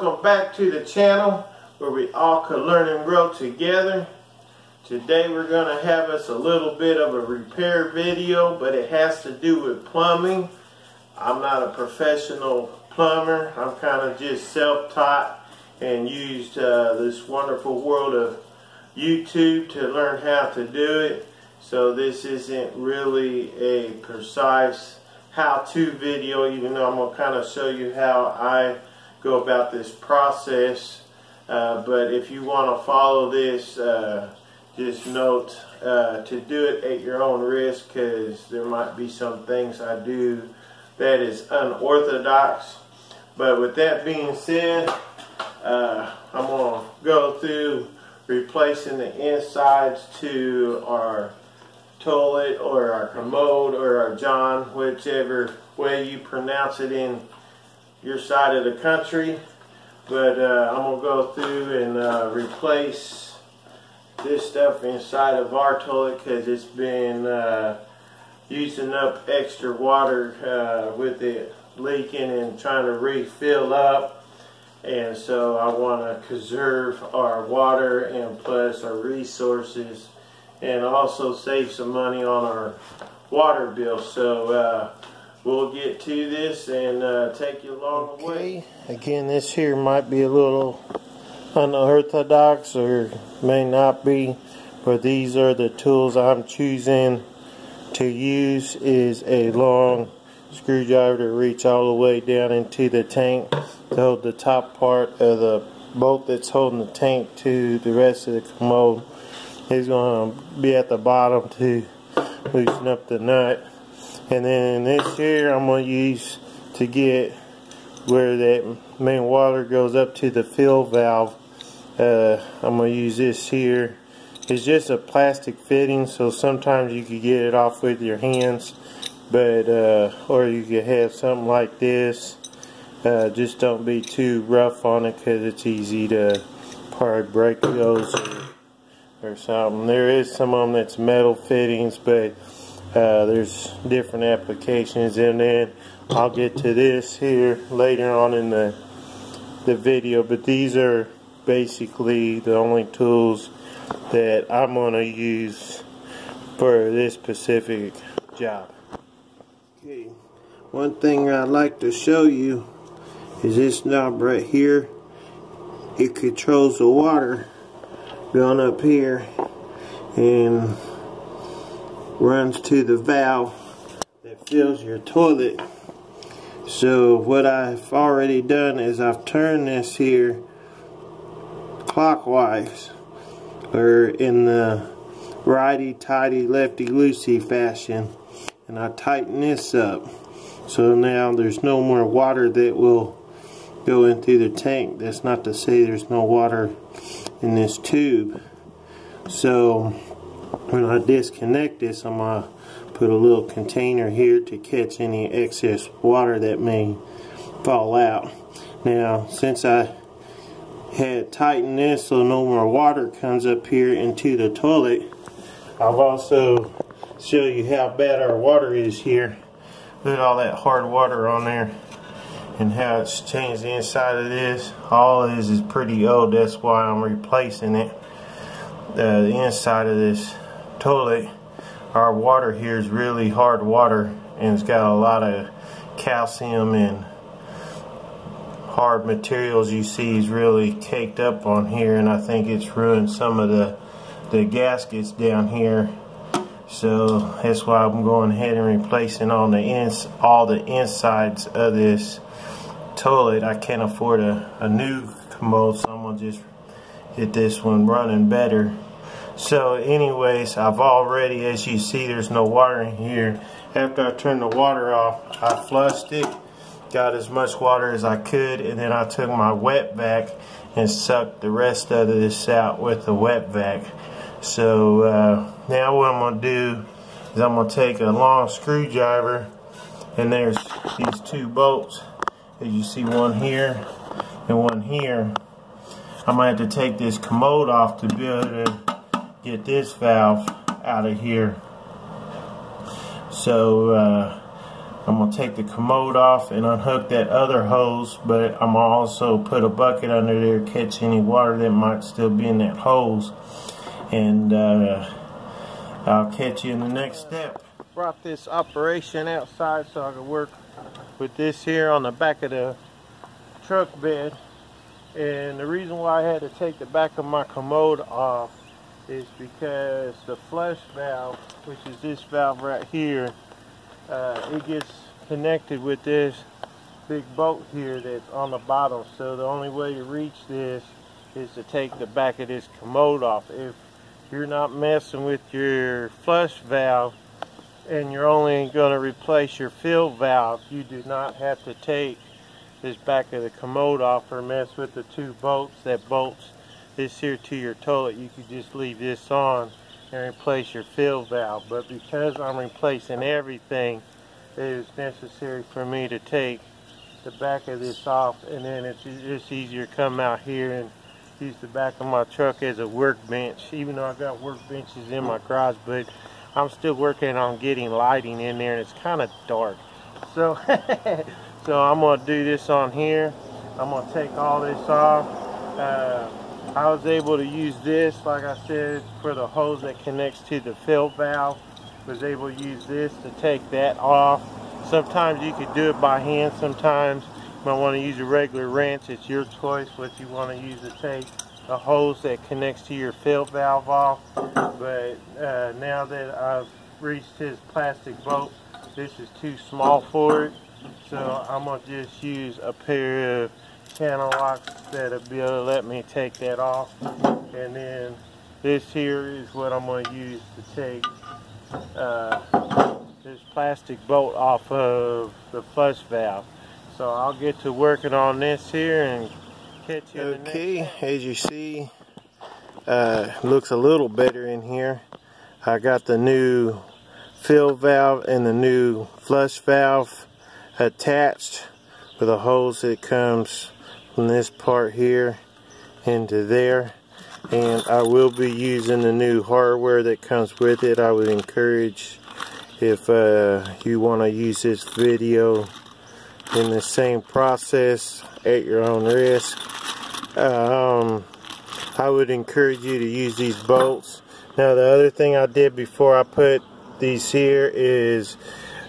welcome back to the channel where we all can learn and grow together. Today we're going to have us a little bit of a repair video, but it has to do with plumbing. I'm not a professional plumber. I'm kind of just self-taught and used this wonderful world of YouTube to learn how to do it. So this isn't really a precise how-to video, even though I'm going to kind of show you how I go about this process. But if you want to follow this, just note to do it at your own risk, because there might be some things I do that is unorthodox. But with that being said, I'm going to go through replacing the insides to our toilet or our commode or our john, whichever way you pronounce it in your side of the country. But I'm going to go through and replace this stuff inside of our toilet, because it's been using up extra water with it leaking and trying to refill up. And so I want to conserve our water and plus our resources, and also save some money on our water bill. So we'll get to this and take you along the way. Again, this here might be a little unorthodox or may not be, but these are the tools I'm choosing to use. Is a long screwdriver to reach all the way down into the tank to hold the top part of the bolt that's holding the tank to the rest of the commode. It's going to be at the bottom to loosen up the nut. And then this here I'm going to use to get where that main water goes up to the fill valve. I'm going to use this here. It's just a plastic fitting, so sometimes you could get it off with your hands, but or you could have something like this. Just don't be too rough on it, because it's easy to probably break those or something. There is some of them that's metal fittings, but there's different applications, and then I'll get to this here later on in the video. But these are basically the only tools that I'm going to use for this specific job. Okay, one thing I'd like to show you is this knob right here. It controls the water going up here and runs to the valve that fills your toilet. So what I've already done is I've turned this here clockwise, or in the righty-tighty, lefty-loosey fashion, and I tighten this up. So now there's no more water that will go into the tank. That's not to say there's no water in this tube. So when I disconnect this, I'm going to put a little container here to catch any excess water that may fall out. Now, since I had tightened this so no more water comes up here into the toilet, I've also show you how bad our water is here. Look at all that hard water on there and how it's changed the inside of this. All of this is pretty old, that's why I'm replacing it. The inside of this toilet, our water here is really hard water, and it's got a lot of calcium and hard materials. You see is really caked up on here, and I think it's ruined some of the gaskets down here. So that's why I'm going ahead and replacing all the insides of this toilet. I can't afford a new commode, so I'm gonna just get this one running better. So anyways, I've already, as you see, there's no water in here. After I turned the water off, I flushed it, got as much water as I could, and then I took my wet vac and sucked the rest of this out with the wet vac. So now what I'm going to do is I'm going to take a long screwdriver, and there's these two bolts, as you see, one here and one here. I'm going to have to take this commode off to be able to get this valve out of here. So I'm going to take the commode off and unhook that other hose, but I'm going to also put a bucket under there, catch any water that might still be in that hose. And I'll catch you in the next step. Brought this operation outside so I could work with this here on the back of the truck bed. And the reason why I had to take the back of my commode off is because the flush valve, which is this valve right here, it gets connected with this big bolt here that's on the bottom. So the only way to reach this is to take the back of this commode off. If you're not messing with your flush valve and you're only going to replace your fill valve, you do not have to take this back of the commode off or mess with the two bolts that bolts this here to your toilet. You could just leave this on and replace your fill valve. But because I'm replacing everything, it is necessary for me to take the back of this off, and then it's just easier to come out here and use the back of my truck as a workbench. Even though I got workbenches in my garage, but I'm still working on getting lighting in there and it's kind of dark. So so I'm going to do this on here. I'm going to take all this off. I was able to use this, like I said, for the hose that connects to the fill valve. Was able to use this to take that off. Sometimes you could do it by hand. Sometimes you might want to use a regular wrench. It's your choice what you want to use to take the hose that connects to your fill valve off. But now that I've reached his plastic bolt, this is too small for it. So I'm going to just use a pair of channel locks that'll be able to let me take that off. And then this here is what I'm going to use to take this plastic bolt off of the flush valve. So I'll get to working on this here and catch you in the next. Okay, as you see, looks a little better in here. I got the new fill valve and the new flush valve attached with a hose that comes from this part here into there. And I will be using the new hardware that comes with it. I would encourage, if you want to use this video in the same process at your own risk, I would encourage you to use these bolts. Now the other thing I did before I put these here is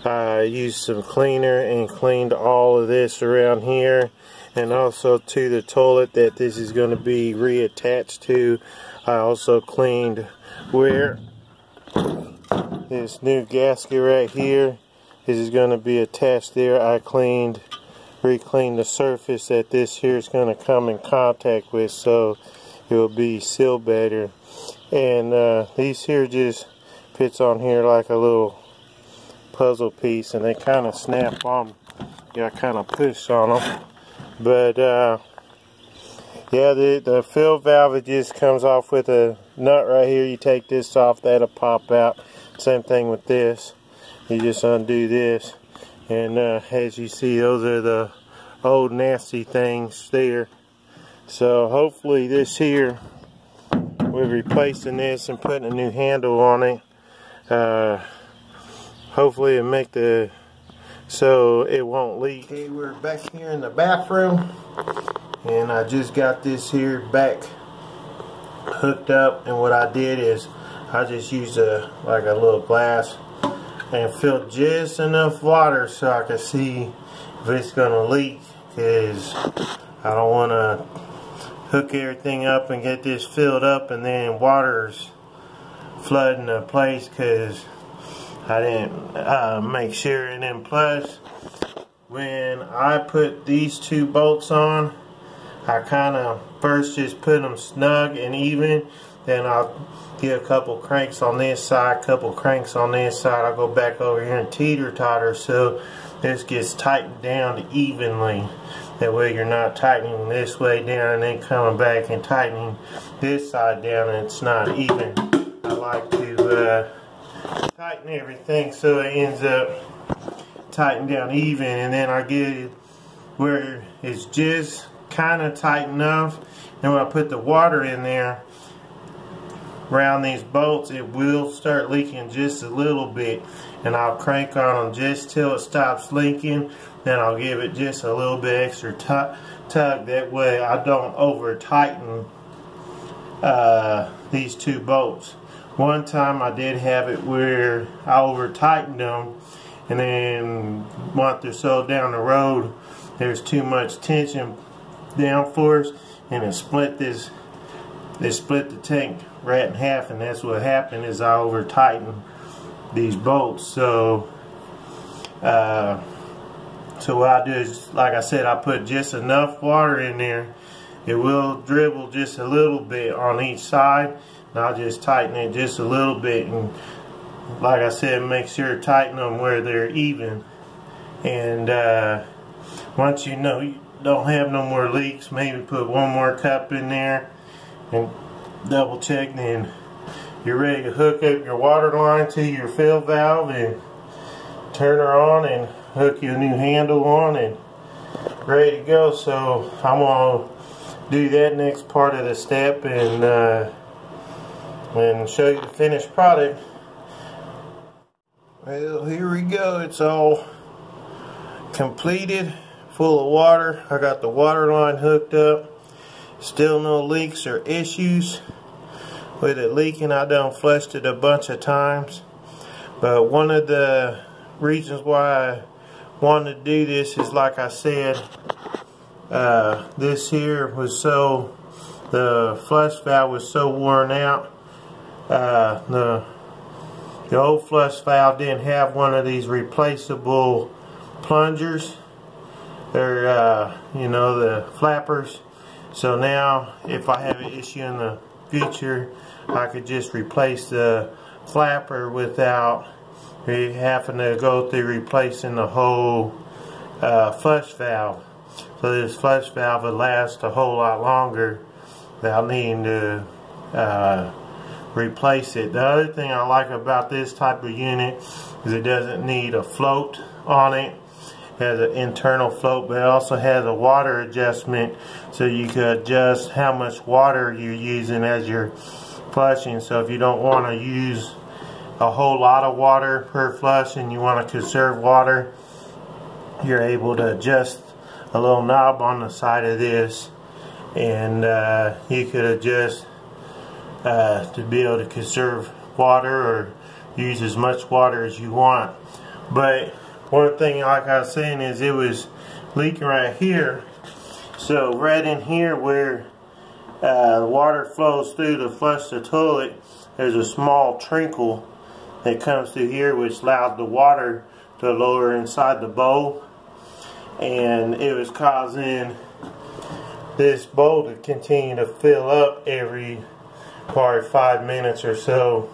I used some cleaner and cleaned all of this around here, and also to the toilet that this is going to be reattached to. I also cleaned where this new gasket right here, this is going to be attached there. I re-cleaned the surface that this here is going to come in contact with, so it will be sealed better. And these here just fits on here like a little puzzle piece, and they kind of snap on. You got to kind of push on them. But yeah, the fill valve, it just comes off with a nut right here. You take this off, that'll pop out. Same thing with this. You just undo this, and as you see, those are the old nasty things there. So hopefully this here, we're replacing this and putting a new handle on it. Hopefully it'll make so it won't leak. Okay, we're back here in the bathroom, and I just got this here back hooked up, and what I did is I just used like a little glass and filled just enough water so I can see if it's gonna leak, because I don't want to hook everything up and get this filled up and then water's flooding the place because I didn't make sure. And then plus, when I put these two bolts on, I kind of first just put them snug and even, then I'll get a couple cranks on this side, couple cranks on this side. I'll go back over here and teeter-totter so this gets tightened down evenly. That way you're not tightening this way down and then coming back and tightening this side down and it's not even. I like to tighten everything so it ends up tightened down even, and then I get it where it's just kind of tight enough. And when I put the water in there, around these bolts, it will start leaking just a little bit, and I'll crank on them just till it stops leaking. Then I'll give it just a little bit extra tug. That way I don't over tighten these two bolts. One time I did have it where I over tightened them, and then a month or so down the road there's too much tension downforce, and it split the tank right in half, and that's what happened, is I over tightened these bolts. So what I do is, like I said, I put just enough water in there. It will dribble just a little bit on each side, and I'll just tighten it just a little bit, and like I said, make sure to tighten them where they're even. And once you know you don't have no more leaks, maybe put one more cup in there and double check, then you're ready to hook up your water line to your fill valve and turn her on and hook your new handle on and ready to go. So I'm going to do that next part of the step and show you the finished product. Well, here we go. It's all completed, full of water. I got the water line hooked up. Still no leaks or issues with it leaking. I done flushed it a bunch of times, but one of the reasons why I wanted to do this is, like I said, this here was the flush valve was so worn out. The old flush valve didn't have one of these replaceable plungers, or you know, the flappers. So now if I have an issue in the future, I could just replace the flapper without having to go through replacing the whole flush valve. So this flush valve would last a whole lot longer without needing to replace it. The other thing I like about this type of unit is it doesn't need a float on it. It has an internal float, but it also has a water adjustment, so you can adjust how much water you're using as you're flushing. So if you don't want to use a whole lot of water per flush and you want to conserve water, you're able to adjust a little knob on the side of this, and you could adjust to be able to conserve water or use as much water as you want. But one thing, like I was saying, is it was leaking right here. So right in here where the water flows through to flush the toilet, there's a small trickle that comes through here, which allowed the water to lower inside the bowl, and it was causing this bowl to continue to fill up every probably 5 minutes or so.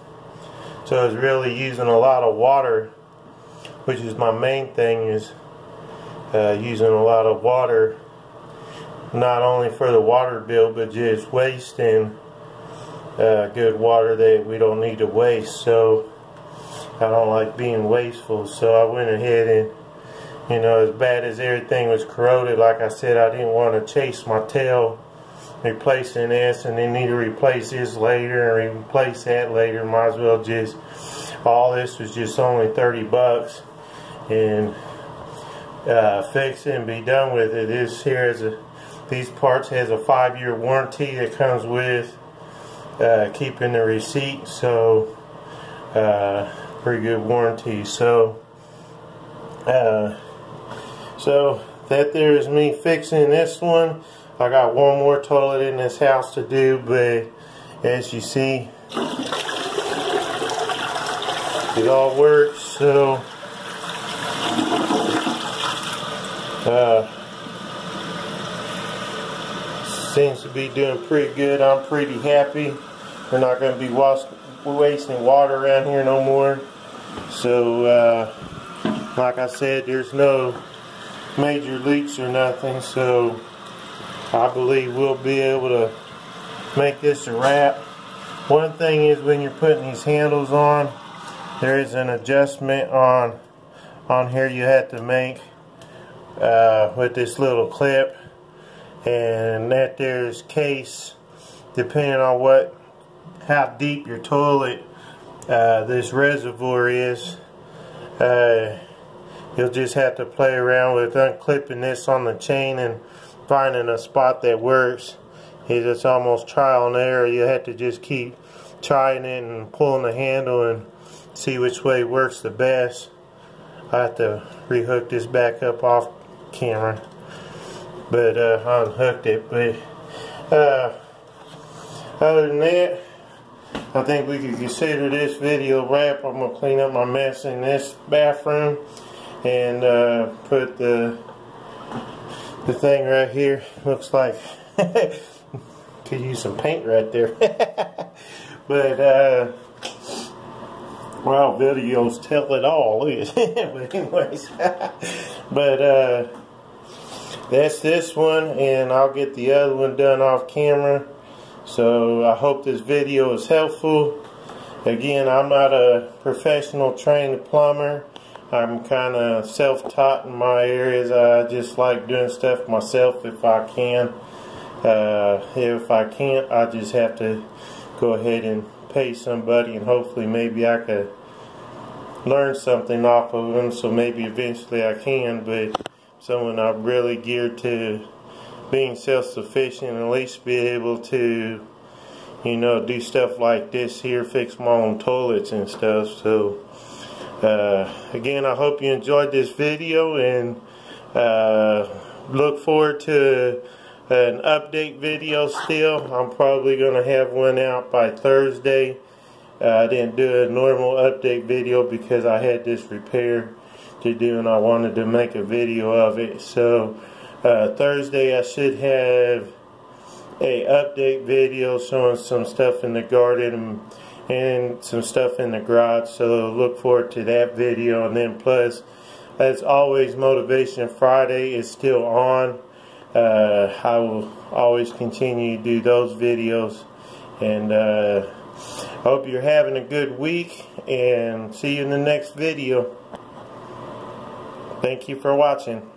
So it's really using a lot of water, which is my main thing, is using a lot of water, not only for the water bill, but just wasting good water that we don't need to waste. So I don't like being wasteful, so I went ahead and, you know, as bad as everything was corroded, like I said, I didn't want to chase my tail replacing this and then need to replace this later and replace that later. Might as well just, all this was just only 30 bucks and fix it and be done with it. This here is these parts has a 5-year warranty that comes with keeping the receipt, so pretty good warranty. So that there is me fixing this one. I got one more toilet in this house to do, but as you see, it all works. So seems to be doing pretty good. I'm pretty happy. We're not going to be wasting water around here no more. So like I said, there's no major leaks or nothing, so I believe we'll be able to make this a wrap. One thing is, when you're putting these handles on, there is an adjustment on here you have to make with this little clip, and that there's case, depending on what how deep your toilet this reservoir is. You'll just have to play around with unclipping this on the chain and finding a spot that works. It's almost trial and error. You have to just keep trying it and pulling the handle and see which way works the best. I have to rehook this back up off camera, but I unhooked it. But other than that, I think we could consider this video wrap. I'm gonna clean up my mess in this bathroom and put the thing right here. Looks like could use some paint right there. But well, videos tell it all. But anyways, but that's this one, and I'll get the other one done off camera. So I hope this video is helpful. Again, I'm not a professional trained plumber. I'm kind of self-taught in my areas. I just like doing stuff myself if I can. If I can't, I just have to go ahead and pay somebody, and hopefully maybe I could learn something off of them, so maybe eventually I can. But someone I'm really geared to being self-sufficient and at least be able to, you know, do stuff like this here, fix my own toilets and stuff. So again, I hope you enjoyed this video, and look forward to an update video still. I'm probably going to have one out by Thursday. I didn't do a normal update video because I had this repair to do and I wanted to make a video of it. So Thursday I should have a update video showing some stuff in the garden and some stuff in the garage. So look forward to that video. And then plus, as always, Motivation Friday is still on. I will always continue to do those videos, and hope you're having a good week, and see you in the next video. Thank you for watching.